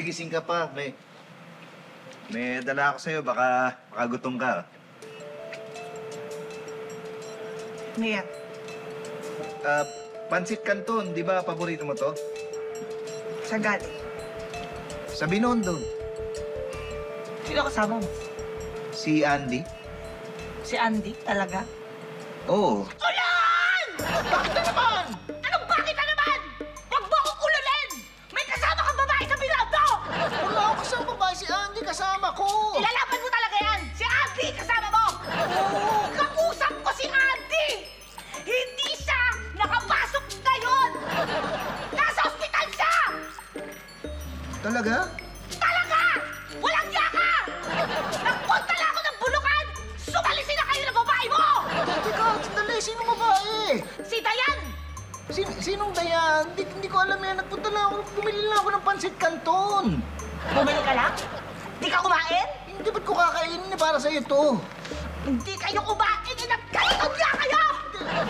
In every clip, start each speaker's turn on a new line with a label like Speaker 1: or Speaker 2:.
Speaker 1: gising ka pa. May dala ako sa'yo. Baka gutom ka.
Speaker 2: Ano yan?
Speaker 1: Pansit Canton. Di ba paborito mo to?
Speaker 2: Sa galing.
Speaker 1: Sa Binondo.
Speaker 2: Sino kasama mo?
Speaker 1: Si Andy.
Speaker 2: Si Andy? Talaga?
Speaker 1: Oo.
Speaker 2: Ulan! Bakit na naman? Anong bakit na naman? Huwag mo akong ululin! May kasama kang babae sa Binondo!
Speaker 1: Wala ako kasama babae. Si Andy kasama ko.
Speaker 2: Ilalaban mo talaga yan! Si Andy kasama mo! Oo! Kausap ko si Andy! Hindi siya nakapasok ngayon! Nasa ospital siya!
Speaker 1: Talaga?
Speaker 2: Talaga! Walang niya ka! Nagpunta lang ako ng Bulucan! Sumalisin na kayo ng babae mo!
Speaker 1: Teka, sandali. Sinong babae?
Speaker 2: Si Dayan!
Speaker 1: Sinong Dayan? Hindi ko alam yan. Nagpunta lang ako. Bumili lang ako ng Pansit Canton.
Speaker 2: Bumili ka lang? Di ka kumain?
Speaker 1: Hindi ba't ko kakainin para sa'yo to?
Speaker 2: Hindi kayo kumain! Nagkanton nga kayo!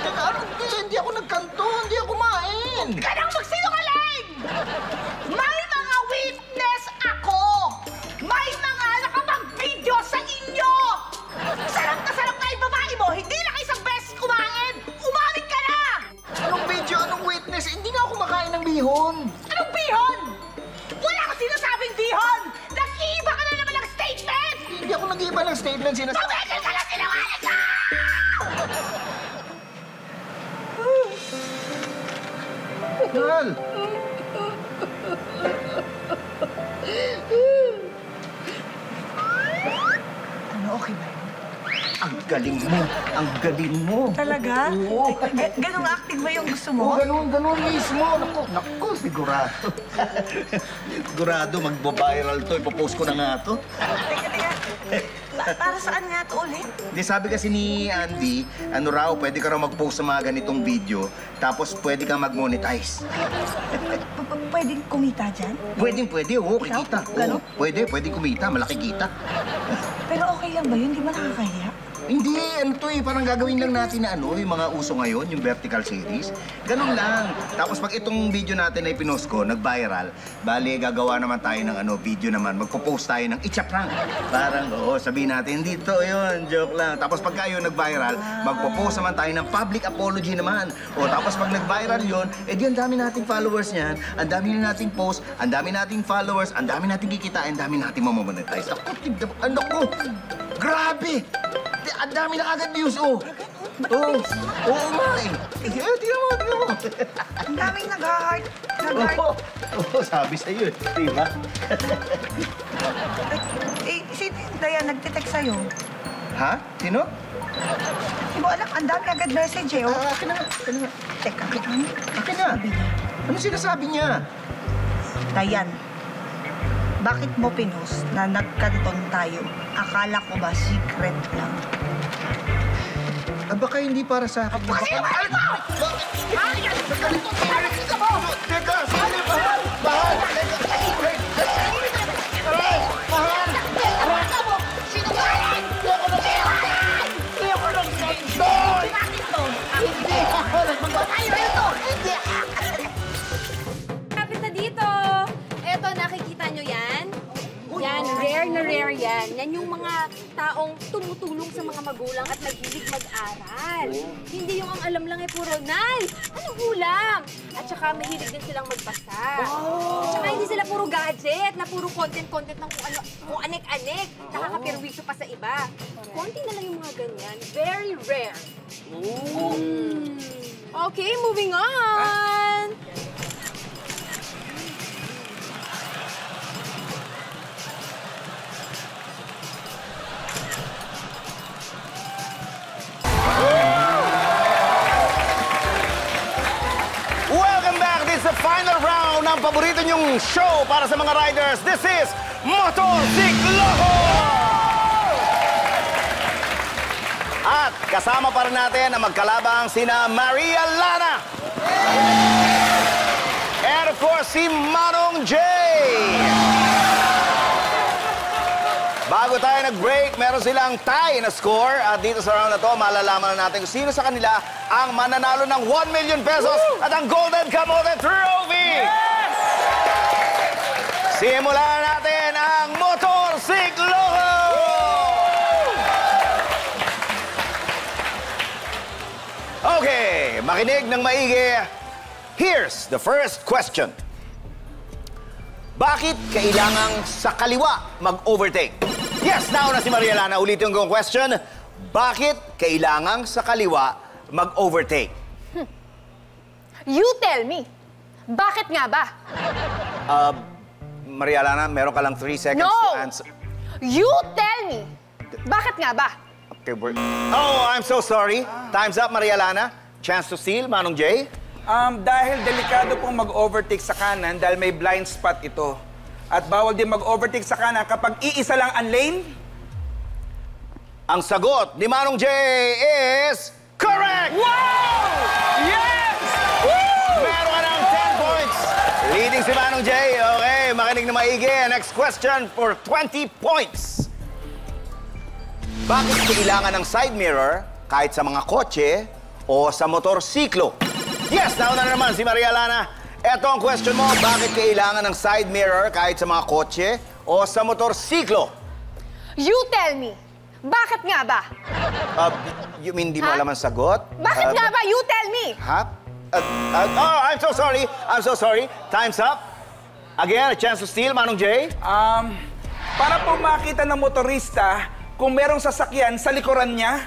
Speaker 1: Teka, ano? Hindi ako nagkanto. Hindi ako kumain.
Speaker 2: Huwag ka nang magsinungaling! May mga witness ako! May mga nakapag-video sa inyo! Sarap na yung babae mo! Hindi lang isang beses kumain! Umamin ka na!
Speaker 1: Anong video? Anong witness? Hindi nga ako kumakain ng bihon.
Speaker 2: Anong bihon? Wala akong sinasabing bihon! Nag-iiba ka na naman ng statement!
Speaker 1: Hindi ako nag-iba ng statement.
Speaker 2: Tumigil ka na, sinungaling ka!
Speaker 1: Mahal.
Speaker 2: Ano, okay ba yun?
Speaker 1: Ang galing mo. Ang galing mo.
Speaker 2: Talaga?
Speaker 1: Oo.
Speaker 2: Ganong acting ba yung gusto
Speaker 1: Oo,
Speaker 2: mo?
Speaker 1: ganun mismo. Naku, sigurado. Sigurado, magbo-viral to. Ipopost ko na nga to.
Speaker 2: Teka. Para saan nga ito ulit?
Speaker 1: Hindi, sabi kasi ni Andy, ano raw, pwede ka raw mag-post sa mga ganitong video, tapos pwede ka mag-monetize.
Speaker 2: Pwedeng kumita dyan?
Speaker 1: Pwede, oo, kikita. Oo, pwede kumita, malaki kita.
Speaker 2: Pero okay lang ba yun? Di ba nakakahiya?
Speaker 1: Hindi, ano to parang gagawin lang natin na yung mga uso ngayon, yung vertical series. Ganun lang. Tapos pag itong video natin ay pinost ko, nag-viral, bali, gagawa naman tayo ng video naman, magpo-post tayo ng itcha-prank. Parang, sabihin natin, hindi to yun, joke lang. Tapos pagka yun nag-viral, magpo-post naman tayo ng public apology naman. Tapos pag nag-viral yun, di ang dami nating followers niyan, ang dami nating post, ang dami nating followers, ang dami nating kikitain, ang dami nating mamonetize. Ano ko? Grabe! Ang dami na agad views, Oo, may. Tingnan mo.
Speaker 2: Ang daming nag-heart.
Speaker 1: Oo, sabi sa'yo, di ba?
Speaker 2: Si Dayan, nagtitext sa'yo.
Speaker 1: Ha? Sino?
Speaker 2: Hindi mo alam, ang dami agad message eh.
Speaker 1: Akin na.
Speaker 2: Teka,
Speaker 1: Akin na. Ano sinasabi niya?
Speaker 2: Dayan, bakit mo pinost na nagkanton tayo? Akala ko ba secret lang?
Speaker 1: Baka hindi para sa akin.
Speaker 2: Kasi yung mahal mo!
Speaker 1: Teka, sali, mahal! Mahal!
Speaker 3: Kapit na dito! Eto, nakikita nyo yan? Yan, rare na rare yan. Yan yung mga taong tumutulong sa mga magulang at naghilig mag-aral. Hindi yung ang alam lang puro, Nay, anong ulam? At saka mahilig din silang magbasa. At saka hindi sila puro gadget na puro content ng kung anek-anek. Nakakapirwisyo pa sa iba. Konti na lang yung mga ganyan. Very rare. Okay, moving on!
Speaker 4: Welcome back! This is the final round ng paborito niyong show para sa mga riders. This is Motorsikloho! At kasama pa rin natin ang magkalabang sina Maria Lana. And of course, si Manong J. Bago tayo nag-break, meron silang tie na score. At dito sa round na to, malalaman na natin kung sino sa kanila ang mananalo ng 1 million pesos at ang Golden Camote Trophy! Yes! Simulan natin ang Motorsiklo! Okay, makinig ng maigi. Here's the first question. Bakit kailangang sa kaliwa mag-overtake? Yes, nauna si Maria Lana. Ulitin ko ang question. Bakit kailangang sa kaliwa mag-overtake?
Speaker 3: You tell me. Bakit nga ba?
Speaker 4: Maria Lana, meron ka lang 3 seconds
Speaker 3: No!
Speaker 4: to answer.
Speaker 3: You tell me. Bakit nga ba?
Speaker 4: Okay, oh, I'm so sorry. Time's up, Maria Lana. Chance to steal, Manong Jay.
Speaker 5: Dahil delikado pong mag-overtake sa kanan dahil may blind spot ito. At bawal din mag-overtake sa kanan kapag iisa lang ang lane.
Speaker 4: Ang sagot ni Manong Jay is correct!
Speaker 5: Wow! Yes! Woo!
Speaker 4: Meron ka ng 10 points. Leading si Manong Jay. Okay, makinig na maigi. Next question for 20 points. Bakit kailangan ng side mirror kahit sa mga kotse o sa motorsiklo? Yes, nauna na naman si Maria Lana. Ito ang question mo, bakit kailangan ng side mirror kahit sa mga kotse o sa motorsiklo?
Speaker 3: You tell me. Bakit nga ba?
Speaker 4: You mean di mo alam ang sagot?
Speaker 3: Bakit nga ba? You tell me.
Speaker 4: Ha? Oh, I'm so sorry. I'm so sorry. Time's up. Again, a chance to steal, Manong Jay.
Speaker 5: Para po makita ng motorista kung merong sasakyan sa likuran niya.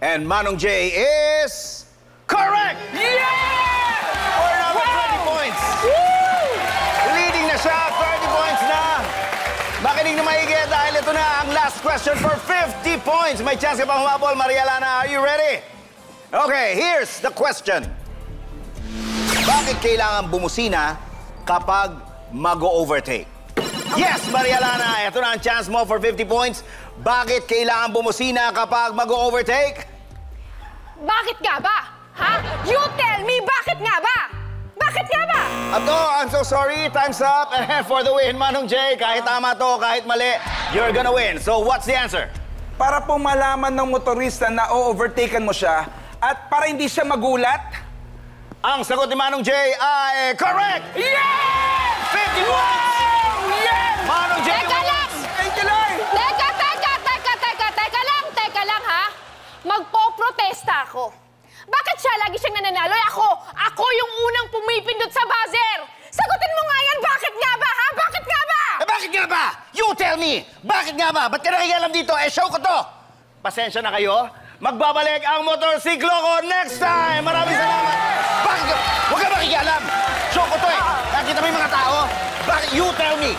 Speaker 4: And Manong Jay is correct!
Speaker 5: Yeah!
Speaker 4: For number 20 points. Leading na siya, 30 points na. Makinig na maigi dahil ito na ang last question for 50 points. May chance ka pang humabol, Maria Lana. Are you ready? Okay, here's the question. Bakit kailangan bumusina kapag mag-overtake? Yes, Maria Lana, ito na ang chance mo for 50 points. Bakit kailangan bumusina kapag mag-overtake?
Speaker 3: Bakit nga ba? Ha? You tell me. Bakit nga ba? Bakit nga ba?
Speaker 4: Ato, I'm so sorry. Time's up. And for the win, Manong Jay, kahit tama to, kahit mali, you're gonna win. So what's the answer?
Speaker 5: Para po malaman ng motorista na o-overtaken mo siya at para hindi siya magulat.
Speaker 4: Ang sagot ni Manong Jay ay correct!
Speaker 5: Yes!
Speaker 4: 50 points!
Speaker 5: Yes!
Speaker 4: Manong Jay!
Speaker 3: Teka lang!
Speaker 5: Thank you, Lord!
Speaker 3: Teka lang, ha? Magpo-protesta ako. Bakit siya lagi siyang nananalo? Ako yung unang pumipindot sa buzzer. Sagutin mo nga yan, bakit nga ba, ha? Bakit nga ba?
Speaker 4: Bakit nga ba? You tell me! Bakit nga ba? Ba't ka nakikialam dito? Show ko to! Pasensya na kayo. Magbabalik ang motorsiklo ko next time! Maraming salamat! Bakit ka? Huwag ka makikialam! Show ko to Nakita mo yung mga tao? Bakit? You tell me!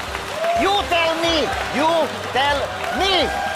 Speaker 4: You tell me! You tell me!